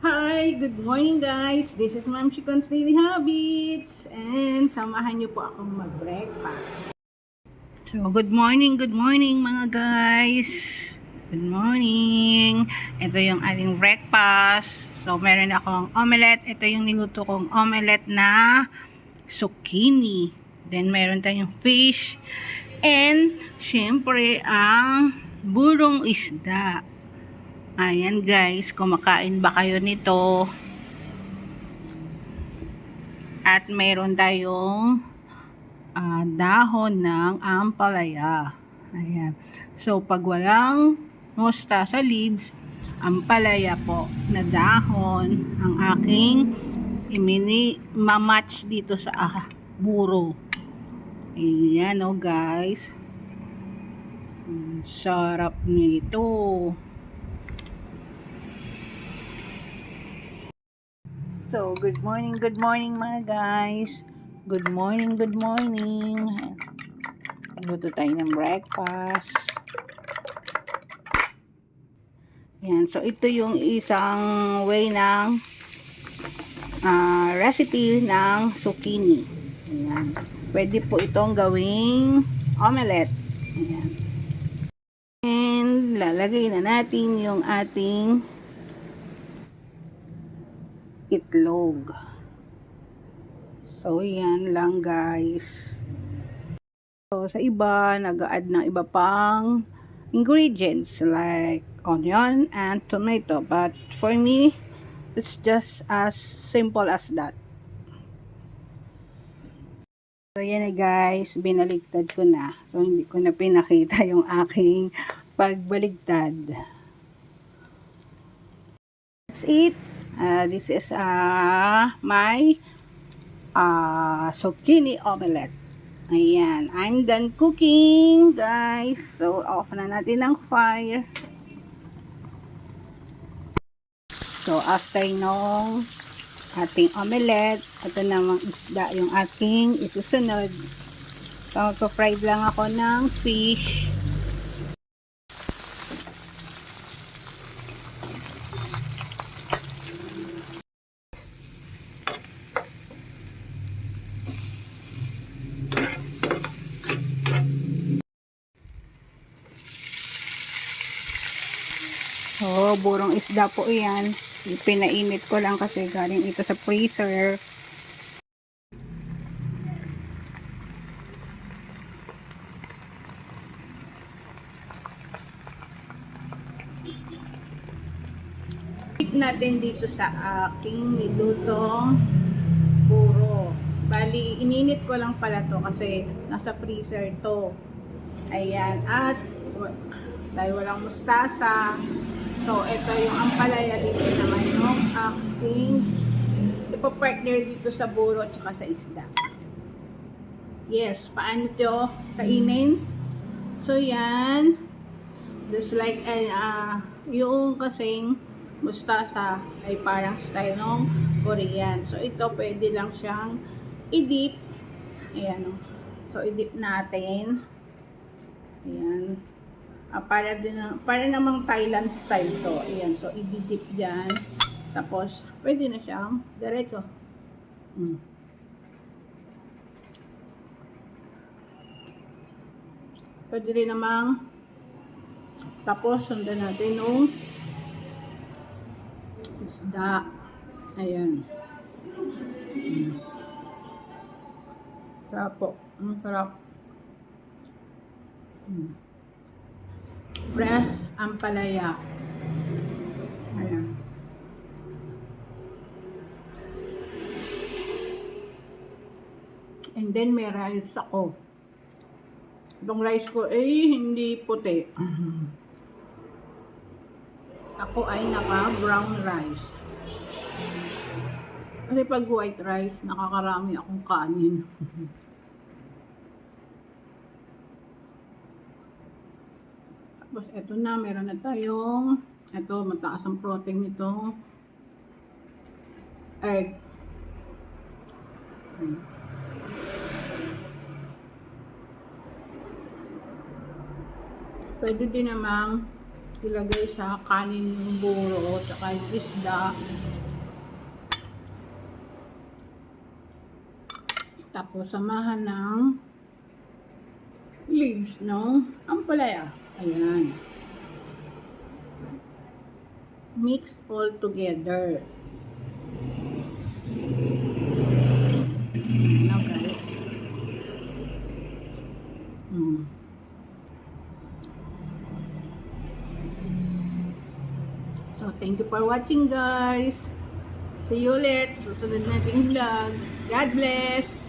Hi! Good morning guys! This is Ma'am Chicon's Daily Habits and samahan niyo po akong mag-breakfast. So, good morning mga guys! Good morning! Ito yung ating breakfast. So, meron akong omelette. Ito yung niluto kong omelette na zucchini. Then, meron tayong fish. And, syempre, ang burong isda. Ayan guys, kumakain ba kayo nito? At mayroon tayong dahon ng ampalaya. Ayan. So, pag walang mustasa leaves, ampalaya po na dahon ang aking mamatch dito sa buro. Ayan o guys. Sarap nito. So, good morning mga guys. Good morning. Luto tayo ng breakfast. Yan, so ito yung isang way ng recipe ng zucchini. Ayan. Pwede po itong gawing omelette. Ayan. And lalagay na natin yung ating itlog. So, yan lang guys. So, sa iba, nag-add ng iba pang ingredients like onion and tomato. But for me, it's just as simple as that. So, yan na guys. Binaligtad ko na. So, hindi ko na pinakita yung aking pagbaligtad. That's it. This is my zucchini omelette. Ayan. I'm done cooking, guys. So, off na natin ang fire. So, after nung ating omelette, ito namang isda yung ating isusunod. So, fried lang ako ng fish. So, burong isda po yan. Pinainit ko lang kasi galing ito sa freezer. Natin dito sa aking nilutong buro. Bali, ininit ko lang pala to kasi nasa freezer to. Ayan. At dahil walang mustasa, so ito yung ampalaya dito naman yung aking ipapartner dito sa buro at saka sa isda. Yes, paano ito kainin? So yan, just like yung kasing mustasa ay parang style ng Korean. So ito pwede lang siyang i-dip. Ayan o. So i-dip natin. Ayan. Para namang Thailand style to. Ayan. So i-dip dyan. Tapos pwede na siyang diretso. Pwede rin namang tapos sundan natin yung isda. Ayan. Sarap. Ang sarap. Fresh ampalaya. Ayan. And then may rice ako. Itong rice ko ay hindi puti. Ako ay naka-brown rice. Kasi pag white rice, nakakarami akong kanin. Tapos eto na, meron na tayong, eto mataas ang protein nitong egg. Pwede din namang ilagay sa kanin yung buro, tsaka yung isda. Tapos samahan ng leaves ng ampalaya. Ayan. Mix all together. Now guys. So, thank you for watching guys. See you ulit sa susunod nating vlog. God bless!